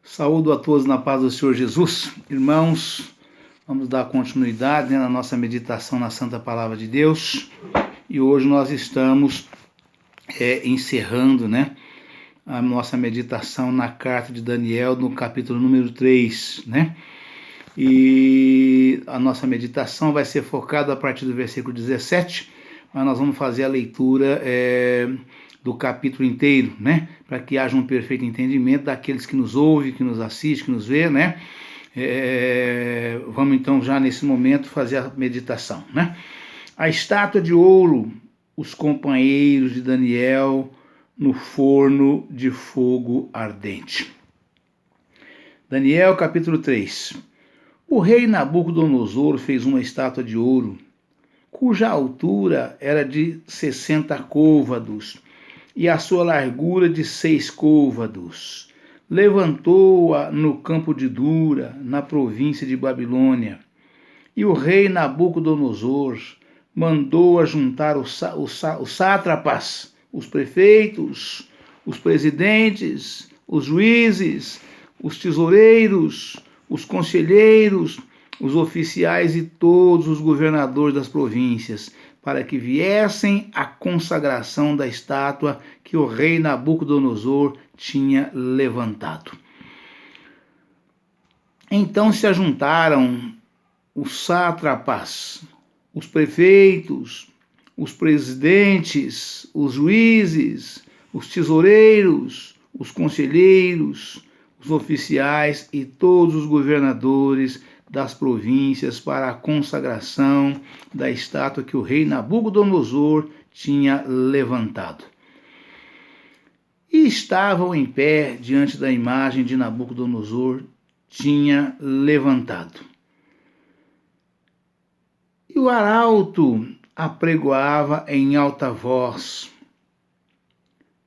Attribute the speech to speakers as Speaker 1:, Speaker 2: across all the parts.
Speaker 1: Saúdo a todos na paz do Senhor Jesus. Irmãos, vamos dar continuidade na nossa meditação na Santa Palavra de Deus. E hoje nós estamos encerrando a nossa meditação na carta de Daniel, no capítulo número 3. E a nossa meditação vai ser focada a partir do versículo 17, mas nós vamos fazer a leitura do capítulo inteiro, para que haja um perfeito entendimento daqueles que nos ouvem, que nos assistem, que nos vê, Vamos então já nesse momento fazer a meditação, A estátua de ouro, os companheiros de Daniel no forno de fogo ardente. Daniel capítulo 3. O rei Nabucodonosor fez uma estátua de ouro, cuja altura era de 60 côvados, e a sua largura de 6 côvados. Levantou-a no campo de Dura, na província de Babilônia. E o rei Nabucodonosor mandou ajuntar os sátrapas, os prefeitos, os presidentes, os juízes, os tesoureiros, os conselheiros, os oficiais e todos os governadores das províncias, para que viessem à consagração da estátua que o rei Nabucodonosor tinha levantado. Então se ajuntaram os sátrapas, os prefeitos, os presidentes, os juízes, os tesoureiros, os conselheiros, os oficiais e todos os governadores das províncias para a consagração da estátua que o rei Nabucodonosor tinha levantado. E estavam em pé diante da imagem de Nabucodonosor tinha levantado. E o arauto apregoava em alta voz: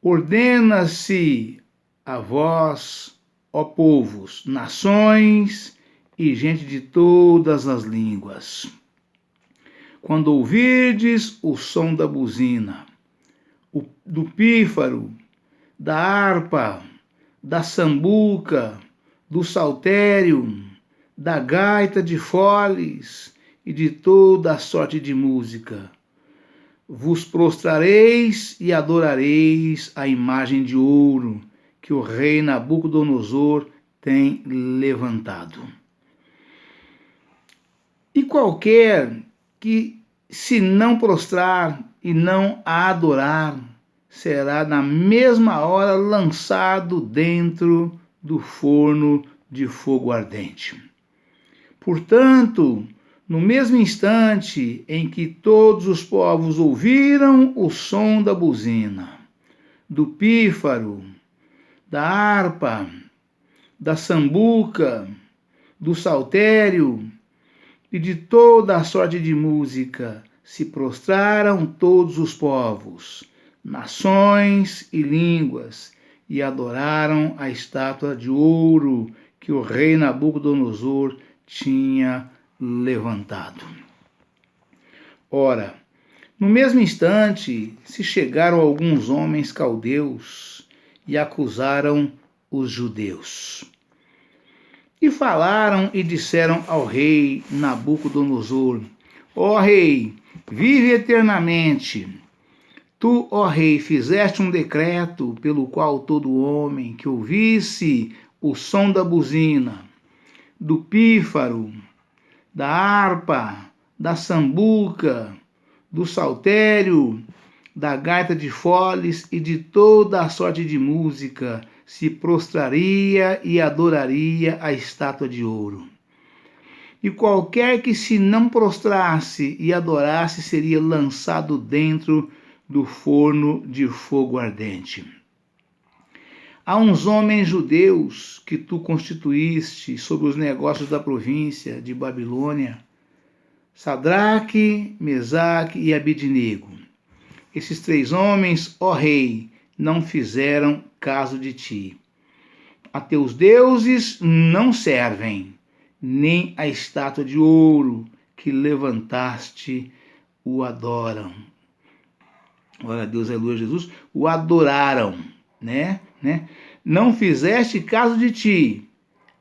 Speaker 1: ordena-se a vós, ó povos, nações e gente de todas as línguas, quando ouvirdes o som da buzina, do pífaro, da harpa, da sambuca, do saltério, da gaita de foles e de toda a sorte de música, vos prostrareis e adorareis a imagem de ouro que o rei Nabucodonosor tem levantado. E qualquer que se não prostrar e não a adorar, será na mesma hora lançado dentro do forno de fogo ardente. Portanto, no mesmo instante em que todos os povos ouviram o som da buzina, do pífaro, da harpa, da sambuca, do saltério e de toda a sorte de música, se prostraram todos os povos, nações e línguas, e adoraram a estátua de ouro que o rei Nabucodonosor tinha levantado. Ora, no mesmo instante se chegaram alguns homens caldeus e acusaram os judeus. E falaram e disseram ao rei Nabucodonosor: ó rei, vive eternamente. Tu, ó rei, fizeste um decreto pelo qual todo homem que ouvisse o som da buzina, do pífaro, da harpa, da sambuca, do saltério, da gaita de foles e de toda a sorte de música, se prostraria e adoraria a estátua de ouro. E qualquer que se não prostrasse e adorasse seria lançado dentro do forno de fogo ardente. Há uns homens judeus que tu constituíste sobre os negócios da província de Babilônia, Sadraque, Mesaque e Abidnego. Esses 3 homens, ó rei, não fizeram caso de ti. A teus deuses não servem, nem a estátua de ouro que levantaste o adoram. Glória a Deus, aleluia, Jesus. O adoraram, Não fizeste caso de ti,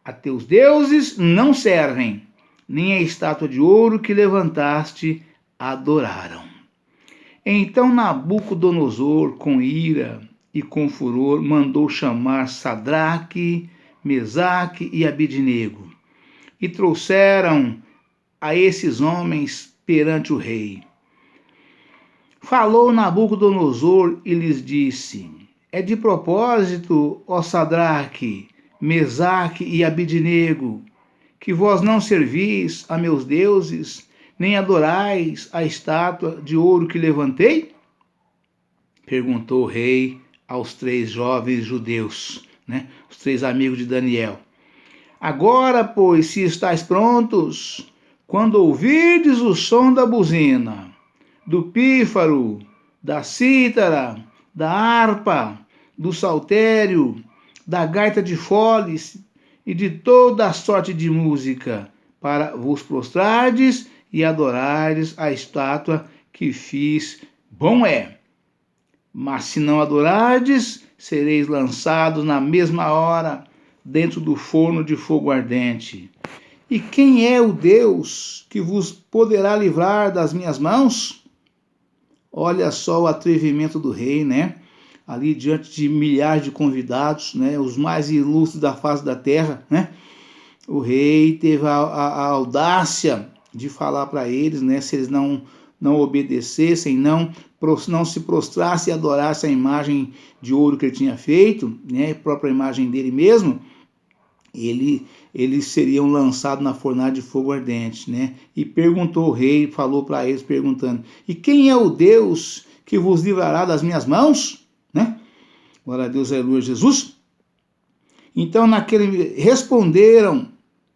Speaker 1: A teus deuses não servem, nem a estátua de ouro que levantaste adoraram. Então Nabucodonosor, com ira e com furor, mandou chamar Sadraque, Mesaque e Abidnego, e trouxeram a esses homens perante o rei. Falou Nabucodonosor e lhes disse: é de propósito, ó Sadraque, Mesaque e Abidnego, que vós não servis a meus deuses, nem adorais a estátua de ouro que levantei? Perguntou o rei aos 3 jovens judeus, os 3 amigos de Daniel. Agora, pois, se estáis prontos, quando ouvirdes o som da buzina, do pífaro, da cítara, da harpa, do saltério, da gaita de foles e de toda a sorte de música, para vos prostrardes e adorardes a estátua que fiz, bom é. Mas se não adorardes, sereis lançados na mesma hora dentro do forno de fogo ardente. E quem é o Deus que vos poderá livrar das minhas mãos? Olha só o atrevimento do rei, ali diante de milhares de convidados, os mais ilustres da face da terra, O rei teve a audácia de falar para eles, se eles não obedecessem, não se prostrassem e adorassem a imagem de ouro que ele tinha feito, a própria imagem dele mesmo, eles seriam lançados na fornalha de fogo ardente, E perguntou o rei, falou para eles perguntando: e quem é o Deus que vos livrará das minhas mãos? Glória a Deus, aleluia, Jesus. Então responderam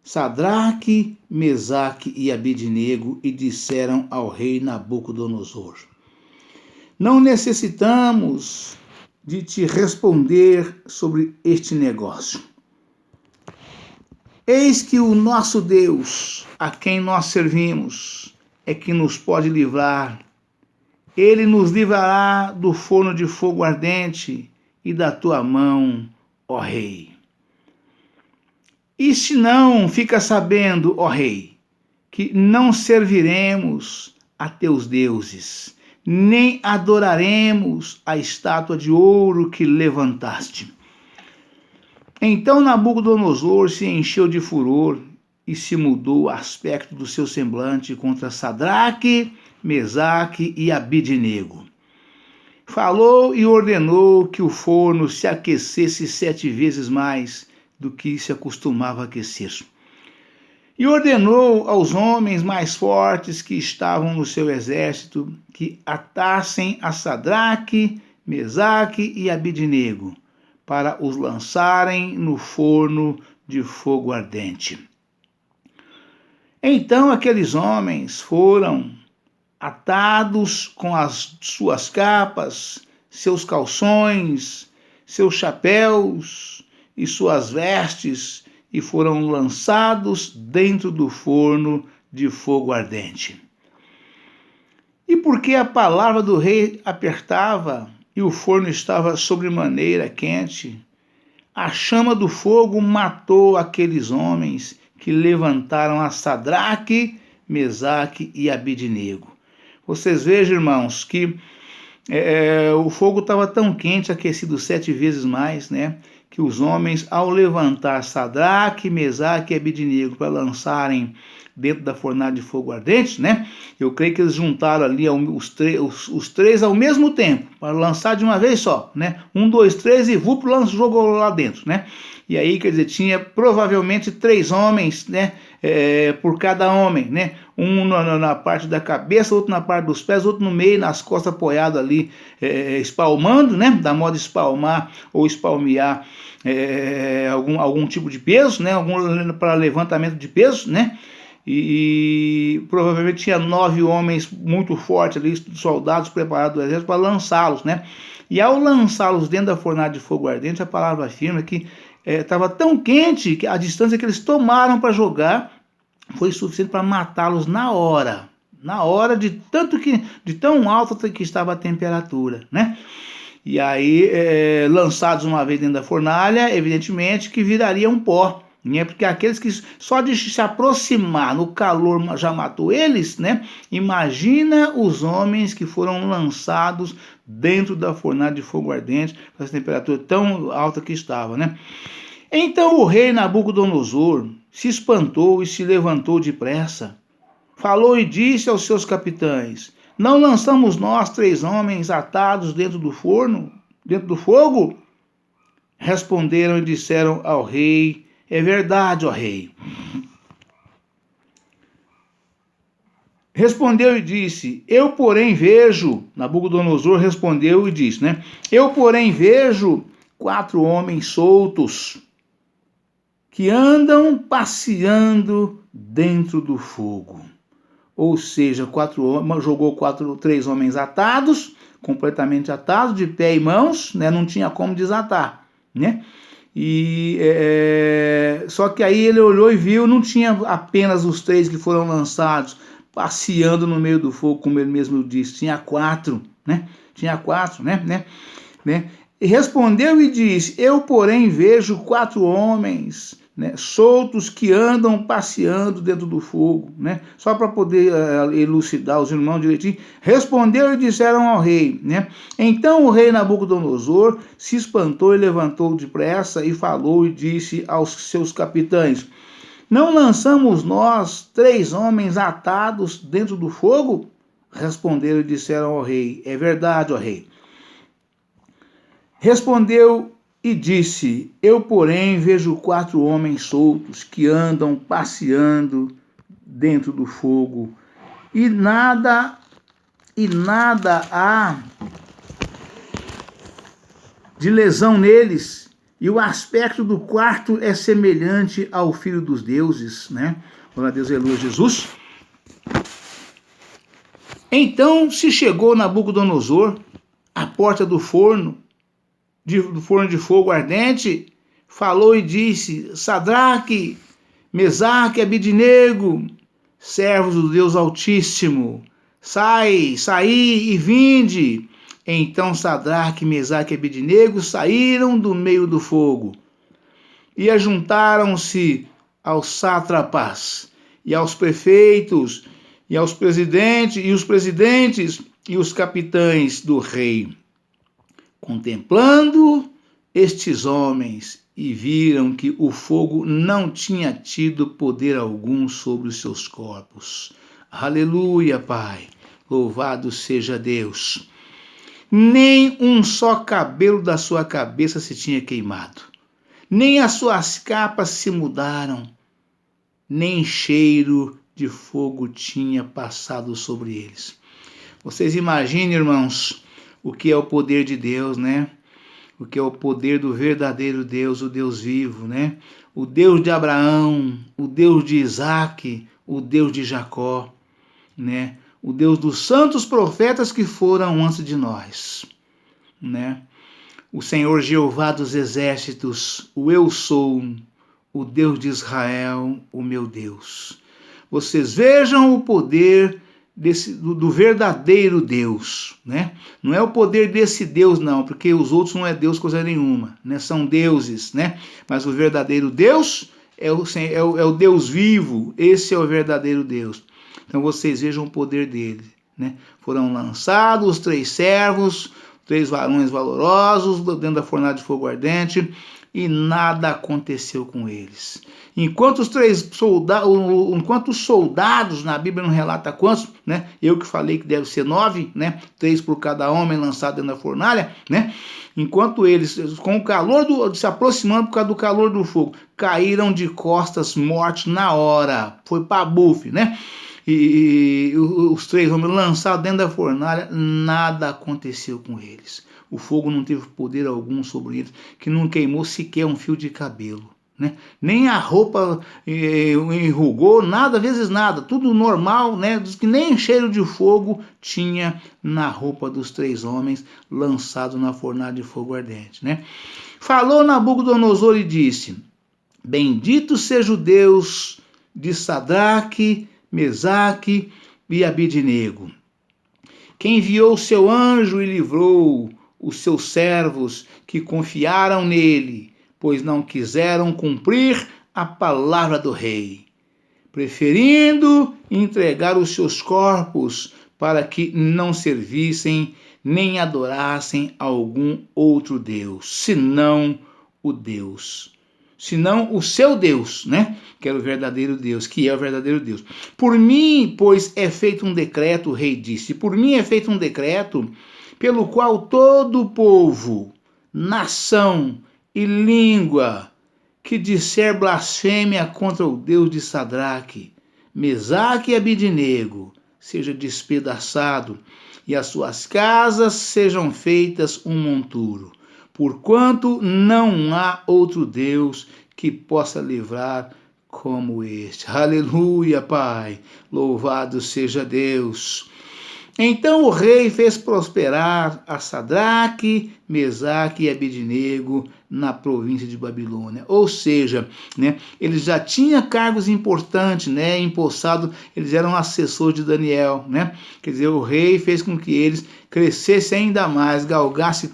Speaker 1: Sadraque, Mesaque e Abidnego e disseram ao rei Nabucodonosor: não necessitamos de te responder sobre este negócio. Eis que o nosso Deus, a quem nós servimos, é que nos pode livrar. Ele nos livrará do forno de fogo ardente e da tua mão, ó rei. E se não, fica sabendo, ó rei, que não serviremos a teus deuses, nem adoraremos a estátua de ouro que levantaste. Então Nabucodonosor se encheu de furor e se mudou o aspecto do seu semblante contra Sadraque, Mesaque e Abidnego. Falou e ordenou que o forno se aquecesse 7 vezes mais do que se acostumava aquecer. E ordenou aos homens mais fortes que estavam no seu exército que atassem a Sadraque, Mesaque e Abidnego, para os lançarem no forno de fogo ardente. Então aqueles homens foram atados com as suas capas, seus calções, seus chapéus e suas vestes, e foram lançados dentro do forno de fogo ardente. E porque a palavra do rei apertava e o forno estava sobremaneira quente, a chama do fogo matou aqueles homens que levantaram a Sadraque, Mesaque e Abidnego. Vocês vejam, irmãos, que o fogo estava tão quente, aquecido 7 vezes mais, que os homens, ao levantar Sadraque, Mesaque e Abidnego para lançarem dentro da fornalha de fogo ardente, eu creio que eles juntaram ali os três ao mesmo tempo, para lançar de uma vez só, 1, 2, 3 e jogou lá dentro, E aí, quer dizer, tinha provavelmente 3 homens, por cada homem, Um na parte da cabeça, outro na parte dos pés, outro no meio, nas costas, apoiado ali, espalmando, da moda espalmar ou espalmear algum tipo de peso, algum para levantamento de peso, E provavelmente tinha 9 homens muito fortes ali, soldados preparados do exército para lançá-los, E ao lançá-los dentro da fornalha de fogo ardente, a palavra afirma que estava tão quente que a distância que eles tomaram para jogar foi suficiente para matá-los na hora, de tão alta que estava a temperatura, E aí, lançados uma vez dentro da fornalha, evidentemente que viraria um pó, né? Porque aqueles que só de se aproximar no calor já matou eles, né? Imagina os homens que foram lançados dentro da fornalha de fogo ardente, com essa temperatura tão alta que estava, né? Então o rei Nabucodonosor se espantou e se levantou depressa. Falou e disse aos seus capitães: não lançamos nós 3 homens atados dentro do forno, dentro do fogo? Responderam e disseram ao rei: é verdade, ó rei. Respondeu e disse: eu, porém, vejo. Nabucodonosor respondeu e disse, né? Eu, porém, vejo 4 homens soltos que andam passeando dentro do fogo. Ou seja, 4 homens, jogou 3 homens atados, completamente atados, de pé e mãos, né? Não tinha como desatar, né? E só que aí ele olhou e viu, não tinha apenas os 3 que foram lançados passeando no meio do fogo, como ele mesmo disse, tinha 4, né? Tinha 4, né? E respondeu e disse: eu, porém, vejo 4 homens, né, soltos que andam passeando dentro do fogo, né? Só para poder elucidar os irmãos direitinho. Respondeu e disseram ao rei, né? Então o rei Nabucodonosor se espantou e levantou depressa e falou e disse aos seus capitães: não lançamos nós 3 homens atados dentro do fogo? Responderam e disseram ao rei: é verdade, ó rei. Respondeu e disse: eu, porém, vejo 4 homens soltos que andam passeando dentro do fogo, e nada há de lesão neles, e o aspecto do quarto é semelhante ao Filho dos Deuses, né? Glória a Deus, aleluia, Jesus. Então se chegou Nabucodonosor à porta do forno de fogo ardente, falou e disse: Sadraque, Mesaque e Abidnego, servos do Deus Altíssimo, saí e vinde. Então Sadraque, Mesaque e Abidnego saíram do meio do fogo e ajuntaram-se aos sátrapas e aos prefeitos e aos presidentes e os capitães do rei, contemplando estes homens, e viram que o fogo não tinha tido poder algum sobre os seus corpos. Aleluia, Pai. Louvado seja Deus. Nem um só cabelo da sua cabeça se tinha queimado, nem as suas capas se mudaram, nem cheiro de fogo tinha passado sobre eles. Vocês imaginem, irmãos, o que é o poder de Deus, né? O que é o poder do verdadeiro Deus, o Deus vivo, né? O Deus de Abraão, o Deus de Isaac, o Deus de Jacó, né? O Deus dos santos profetas que foram antes de nós, né? O Senhor Jeová dos exércitos, o Eu Sou, o Deus de Israel, o meu Deus. Vocês vejam o poder do verdadeiro Deus, né? Não é o poder desse Deus, não, porque os outros não é Deus coisa nenhuma, né? São deuses, né? Mas o verdadeiro Deus é o Deus vivo, esse é o verdadeiro Deus. Então vocês vejam o poder dele, né? Foram lançados os 3 servos, 3 varões valorosos dentro da fornalha de fogo ardente, e nada aconteceu com eles. Enquanto os soldados, na Bíblia não relata quantos, né? Eu que falei que deve ser 9, né? 3 por cada homem lançado dentro da fornalha, né? Enquanto eles, com o calor se aproximando por causa do calor do fogo, caíram de costas mortos na hora. Foi para bufe, né? E os 3 homens lançados dentro da fornalha, nada aconteceu com eles. O fogo não teve poder algum sobre eles, que não queimou sequer um fio de cabelo, né? Nem a roupa enrugou, nada, vezes nada, tudo normal, né? Diz que nem cheiro de fogo tinha na roupa dos 3 homens lançados na fornalha de fogo ardente, né? Falou Nabucodonosor e disse: bendito seja o Deus de Sadraque, Mesaque e Abidnego, que enviou o seu anjo e livrou os seus servos que confiaram nele, pois não quiseram cumprir a palavra do rei, preferindo entregar os seus corpos para que não servissem nem adorassem algum outro Deus, senão o seu Deus, né? Que era o verdadeiro Deus, que é o verdadeiro Deus. Por mim, pois, é feito um decreto, o rei disse, por mim é feito um decreto pelo qual todo povo, nação e língua que disser blasfêmia contra o Deus de Sadraque, Mesaque e Abidnego seja despedaçado e as suas casas sejam feitas um monturo, porquanto não há outro Deus que possa livrar como este. Aleluia, Pai, louvado seja Deus. Então o rei fez prosperar a Sadraque, Mesaque e Abidnego na província de Babilônia. Ou seja, né, eles já tinham cargos importantes, né, empossados, eles eram assessores de Daniel, né? Quer dizer, o rei fez com que eles crescessem ainda mais, galgassem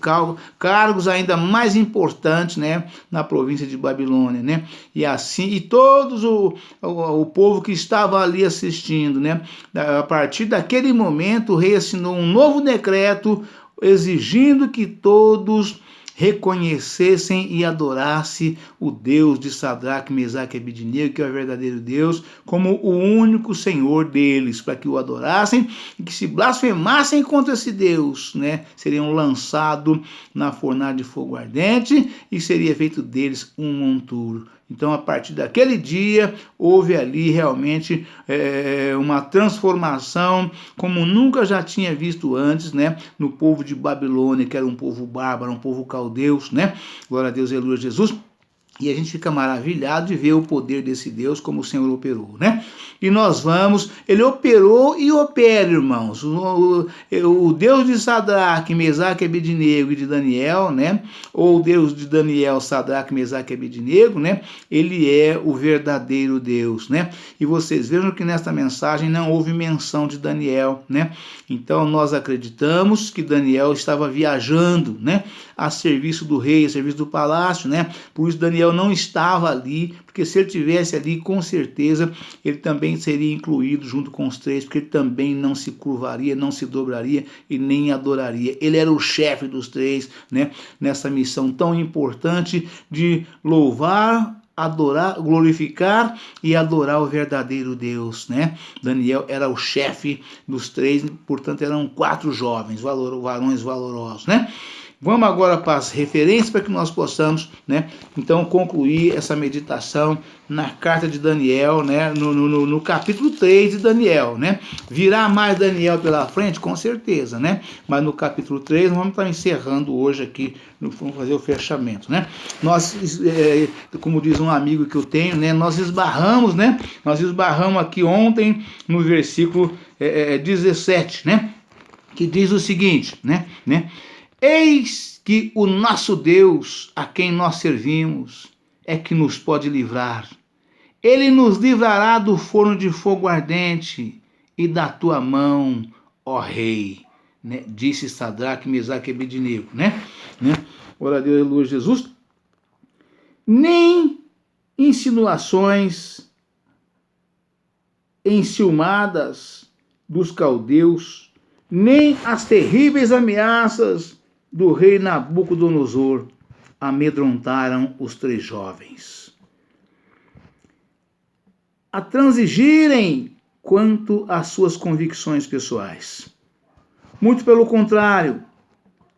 Speaker 1: cargos ainda mais importantes, né, na província de Babilônia, né? E assim, e todos o povo que estava ali assistindo, né, a partir daquele momento, o rei assinou um novo decreto exigindo que todos reconhecessem e adorassem o Deus de Sadraque, Mesaque e Abidnego, que é o verdadeiro Deus, como o único Senhor deles, para que o adorassem e que se blasfemassem contra esse Deus, né, seriam lançados na fornalha de fogo ardente e seria feito deles um monturo. Então, a partir daquele dia, houve ali realmente uma transformação como nunca já tinha visto antes, né? No povo de Babilônia, que era um povo bárbaro, um povo caldeus, né? Glória a Deus, aleluia, Jesus. E a gente fica maravilhado de ver o poder desse Deus, como o Senhor operou, né? E nós vamos, ele operou e opera, irmãos. O Deus de Sadraque, Mesaque e Abidnego e de Daniel, né? Ou o Deus de Daniel, Sadraque, Mesaque e Abidnego, né? Ele é o verdadeiro Deus, né? E vocês vejam que nesta mensagem não houve menção de Daniel, né? Então nós acreditamos que Daniel estava viajando, né? A serviço do rei, a serviço do palácio, né? Por isso Daniel não estava ali, porque se ele estivesse ali, com certeza, ele também seria incluído junto com os três, porque ele também não se curvaria, não se dobraria e nem adoraria. Ele era o chefe dos três, né? Nessa missão tão importante de louvar, adorar, glorificar e adorar o verdadeiro Deus, né? Daniel era o chefe dos três, portanto eram 4 jovens, varões valorosos, né? Vamos agora para as referências para que nós possamos, né, então concluir essa meditação na carta de Daniel, né, no capítulo 3 de Daniel, né? Virá mais Daniel pela frente, com certeza, né? Mas no capítulo 3 nós vamos estar encerrando hoje aqui, vamos fazer o fechamento, né? Nós, como diz um amigo que eu tenho, né, nós esbarramos aqui ontem no versículo 17, né? Que diz o seguinte, né? Eis que o nosso Deus, a quem nós servimos, é que nos pode livrar. Ele nos livrará do forno de fogo ardente e da tua mão, ó rei, né? Disse Sadraque, Mesaque e Abidnego, né? Ora a Deus, aleluia, Jesus. Nem insinuações enciumadas dos caldeus, nem as terríveis ameaças do rei Nabucodonosor amedrontaram os 3 jovens a transigirem quanto às suas convicções pessoais. Muito pelo contrário,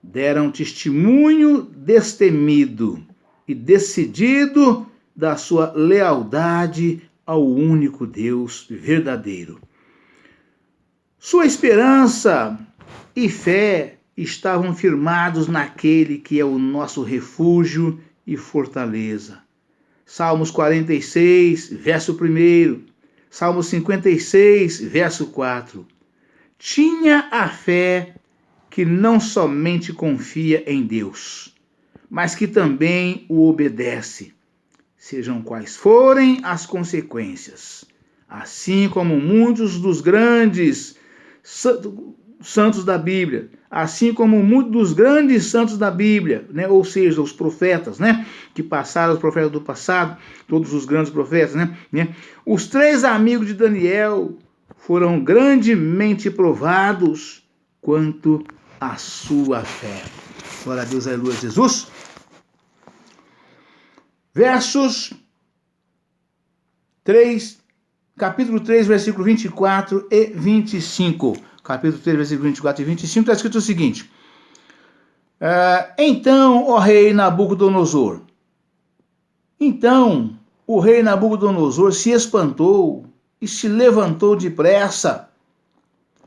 Speaker 1: deram testemunho destemido e decidido da sua lealdade ao único Deus verdadeiro. Sua esperança e fé estavam firmados naquele que é o nosso refúgio e fortaleza. Salmos 46, verso 1, Salmos 56, verso 4. Tinha a fé que não somente confia em Deus, mas que também o obedece, sejam quais forem as consequências. Assim como muitos dos grandes santos da Bíblia, assim como muitos dos grandes santos da Bíblia, né? Ou seja, os profetas, né? Que passaram, os profetas do passado, todos os grandes profetas, né? Os 3 amigos de Daniel foram grandemente provados quanto à sua fé. Glória a Deus, aleluia, Jesus. Versos 3, capítulo 3, versículo 24 e 25. Capítulo 3, versículo 24 e 25, está escrito o seguinte: Então, ó rei Nabucodonosor, então o rei Nabucodonosor se espantou e se levantou depressa,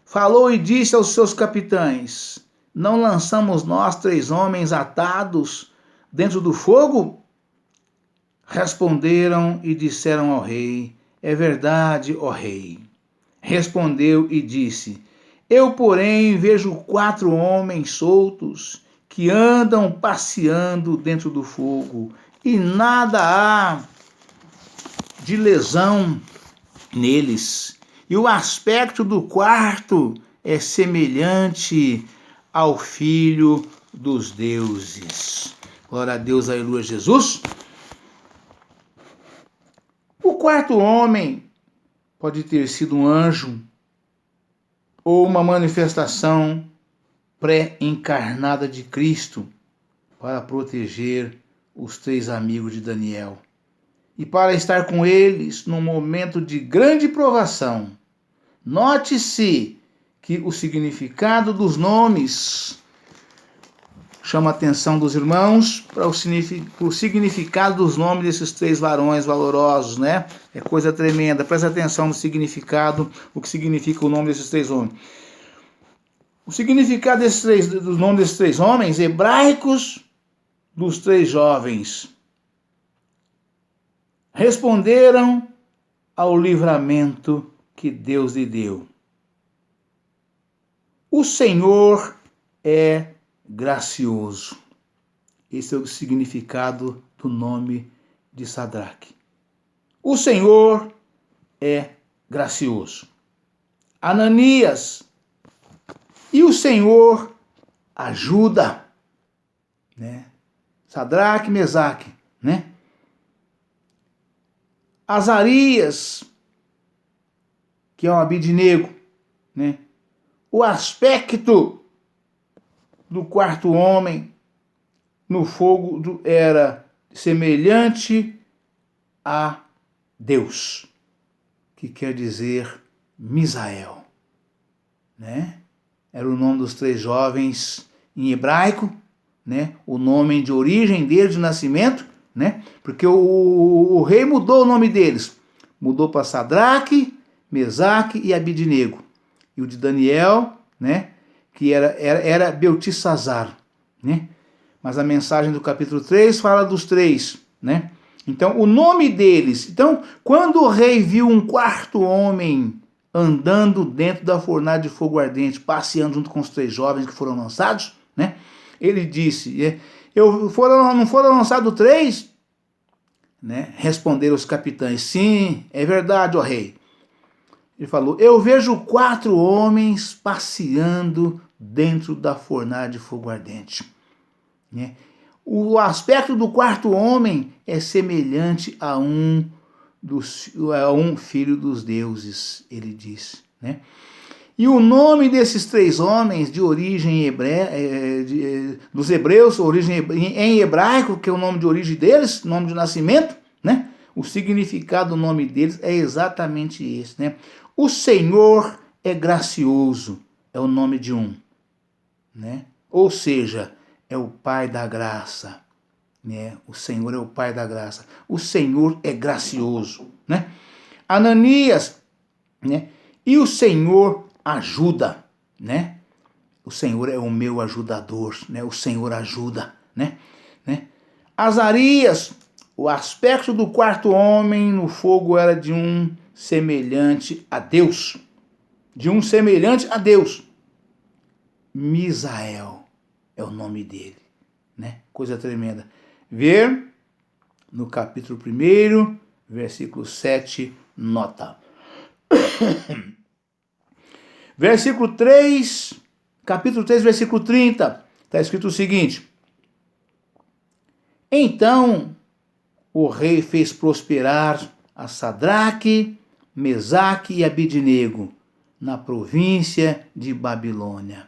Speaker 1: falou e disse aos seus capitães: Não lançamos nós 3 homens atados dentro do fogo? Responderam e disseram ao rei: É verdade, ó rei. Respondeu e disse: Eu, porém, vejo 4 homens soltos que andam passeando dentro do fogo, e nada há de lesão neles. E o aspecto do quarto é semelhante ao Filho dos deuses. Glória a Deus, aleluia, Jesus. O 4º homem pode ter sido um anjo ou uma manifestação pré-encarnada de Cristo para proteger os 3 amigos de Daniel e para estar com eles num momento de grande provação. Note-se que o significado dos nomes chama a atenção dos irmãos para o significado dos nomes desses 3 varões valorosos, né? É coisa tremenda. Presta atenção no significado, o que significa o nome desses 3 homens. O significado dos nomes desses 3 homens hebraicos dos 3 jovens responderam ao livramento que Deus lhe deu. O Senhor é gracioso. Esse é o significado do nome de Sadraque. O Senhor é gracioso. Ananias, e o Senhor ajuda, né? Sadraque, Mesaque, né? Azarias, que é um Abidnego, né? O aspecto do 4º homem no fogo era semelhante a Deus, que quer dizer Misael, né? Era o nome dos 3 jovens em hebraico, né? O nome de origem deles, de nascimento, né? Porque o rei mudou o nome deles, mudou para Sadraque, Mesaque e Abidnego. E o de Daniel, né? Que era Beltesazar, né? Mas a mensagem do capítulo 3 fala dos 3, né? Então, o nome deles. Então, quando o rei viu um 4º homem andando dentro da fornalha de fogo ardente, passeando junto com os 3 jovens que foram lançados, né? Ele disse: não foram lançados 3? Né? Responderam os capitães: Sim, é verdade, ó rei. Ele falou: Eu vejo 4 homens passeando dentro da fornalha de fogo ardente. Né? O aspecto do 4º homem é semelhante a um filho dos deuses, ele diz. Né? E o nome desses 3 homens de origem dos hebreus, origem em hebraico, que é o nome de origem deles, nome de nascimento, né? O significado do nome deles é exatamente esse, né? O Senhor é gracioso, é o nome de um, né? Ou seja, é o Pai da graça, né? O Senhor é o Pai da graça. O Senhor é gracioso, né? Ananias, né? E o Senhor ajuda, né? O Senhor é o meu ajudador, né? O Senhor ajuda, né? Azarias, o aspecto do 4º homem no fogo era de um semelhante a Deus. De um semelhante a Deus. Misael é o nome dele, né? Coisa tremenda. Ver no capítulo 1, versículo 7, nota. Versículo 3, capítulo 3, versículo 30, está escrito o seguinte: Então o rei fez prosperar a Sadraque, Mesaque e Abidnego na província de Babilônia.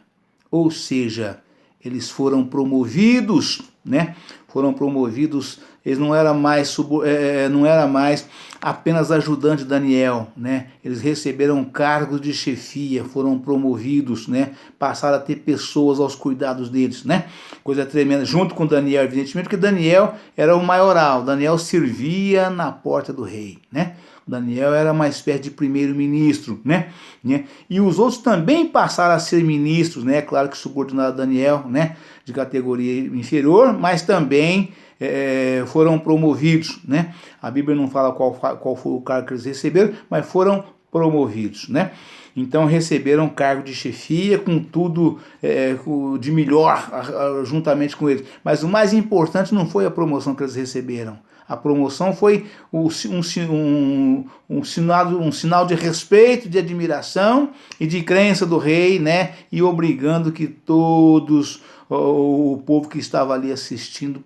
Speaker 1: Ou seja, eles foram promovidos, né? Foram promovidos, eles não era mais apenas ajudante de Daniel, né? Eles receberam cargos de chefia, foram promovidos, né? Passaram a ter pessoas aos cuidados deles, né? Coisa tremenda, junto com Daniel, evidentemente, porque Daniel era o maioral, Daniel servia na porta do rei, né? Daniel era uma espécie de primeiro-ministro, né? E os outros também passaram a ser ministros, né? Claro que subordinado a Daniel, né? De categoria inferior, mas também foram promovidos, né? A Bíblia não fala qual foi o cargo que eles receberam, mas foram promovidos, né? Então receberam cargo de chefia, com tudo de melhor juntamente com eles. Mas o mais importante não foi a promoção que eles receberam. A promoção foi um sinal de respeito, de admiração e de crença do rei, né? E obrigando que todos, o povo que estava ali assistindo,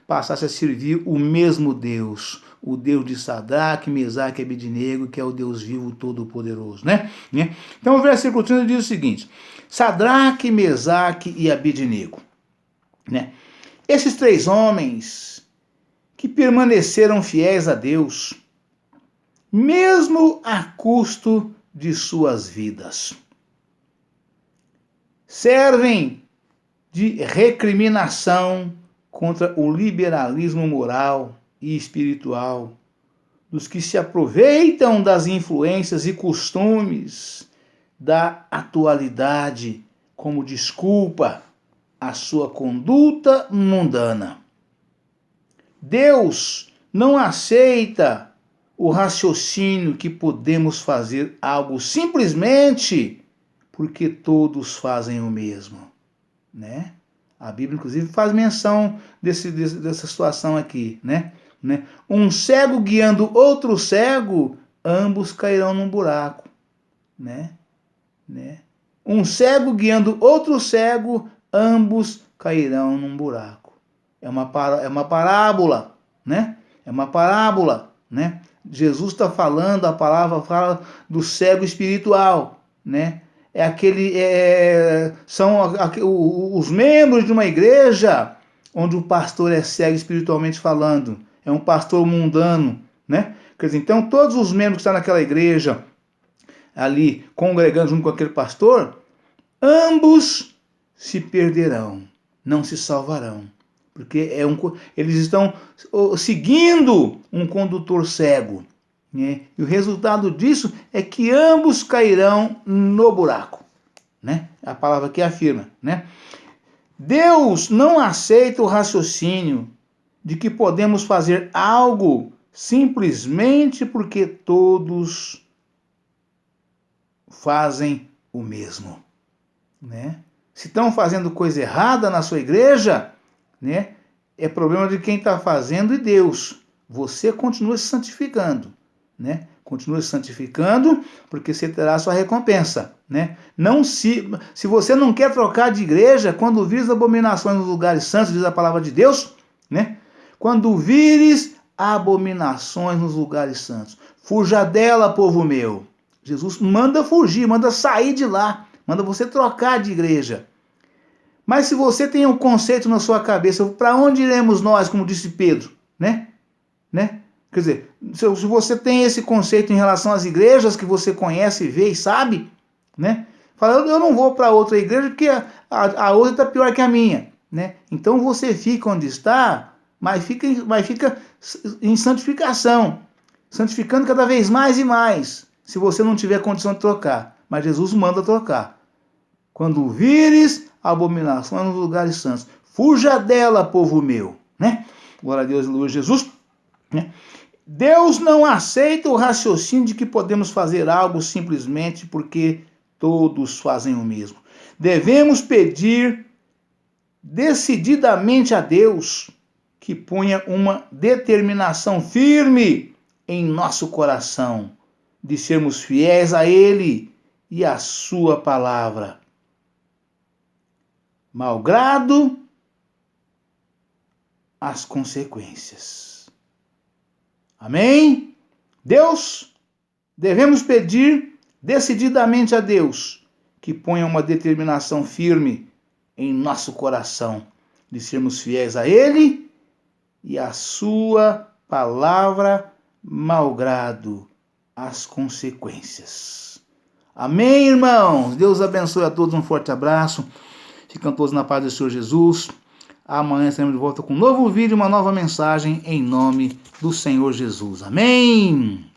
Speaker 1: passasse a servir o mesmo Deus. O Deus de Sadraque, Mesaque e Abidnego, que é o Deus vivo todo-poderoso, né? Então o versículo 30 diz o seguinte: Sadraque, Mesaque e Abidnego, né? Esses três homens que permaneceram fiéis a Deus, mesmo a custo de suas vidas, servem de recriminação contra o liberalismo moral e espiritual dos que se aproveitam das influências e costumes da atualidade como desculpa à sua conduta mundana. Deus não aceita o raciocínio que podemos fazer algo simplesmente porque todos fazem o mesmo, né? A Bíblia, inclusive, faz menção dessa situação aqui, né? Um cego guiando outro cego, ambos cairão num buraco, né? Um cego guiando outro cego, ambos cairão num buraco. É uma parábola, né? É uma parábola, né? Jesus está falando, a palavra fala do cego espiritual, né? São os membros de uma igreja onde o pastor é cego espiritualmente falando. É um pastor mundano, né? Quer dizer, então todos os membros que estão naquela igreja ali congregando junto com aquele pastor, ambos se perderão, não se salvarão. Porque eles estão seguindo um condutor cego, né? E o resultado disso é que ambos cairão no buraco, né? A palavra aqui afirma, né? Deus não aceita o raciocínio de que podemos fazer algo simplesmente porque todos fazem o mesmo, né? Se estão fazendo coisa errada na sua igreja, né? É problema de quem está fazendo e Deus. Você continua se santificando, né? Continua se santificando, porque você terá a sua recompensa, né? Se você não quer trocar de igreja, quando vires abominações nos lugares santos, diz a palavra de Deus, né? Quando vires abominações nos lugares santos, fuja dela, povo meu. Jesus manda fugir, manda sair de lá, manda você trocar de igreja. Mas se você tem um conceito na sua cabeça, para onde iremos nós, como disse Pedro, né? Quer dizer, se você tem esse conceito em relação às igrejas que você conhece, vê e sabe, né? Fala, eu não vou para outra igreja porque a outra está pior que a minha, né? Então você fica onde está, mas fica em santificação, santificando cada vez mais e mais, se você não tiver condição de trocar. Mas Jesus manda trocar. Quando vires abominação nos lugares santos, fuja dela, povo meu, né? Glória a Deus, aleluia, Jesus, né? Deus não aceita o raciocínio de que podemos fazer algo simplesmente porque todos fazem o mesmo. Devemos pedir decididamente a Deus que ponha uma determinação firme em nosso coração de sermos fiéis a Ele e à sua palavra. malgrado as consequências. Amém? Devemos pedir decididamente a Deus que ponha uma determinação firme em nosso coração de sermos fiéis a Ele e a sua palavra, malgrado as consequências. Amém, irmãos? Deus abençoe a todos, um forte abraço. Ficam todos na paz do Senhor Jesus. Amanhã estaremos de volta com um novo vídeo, uma nova mensagem em nome do Senhor Jesus. Amém!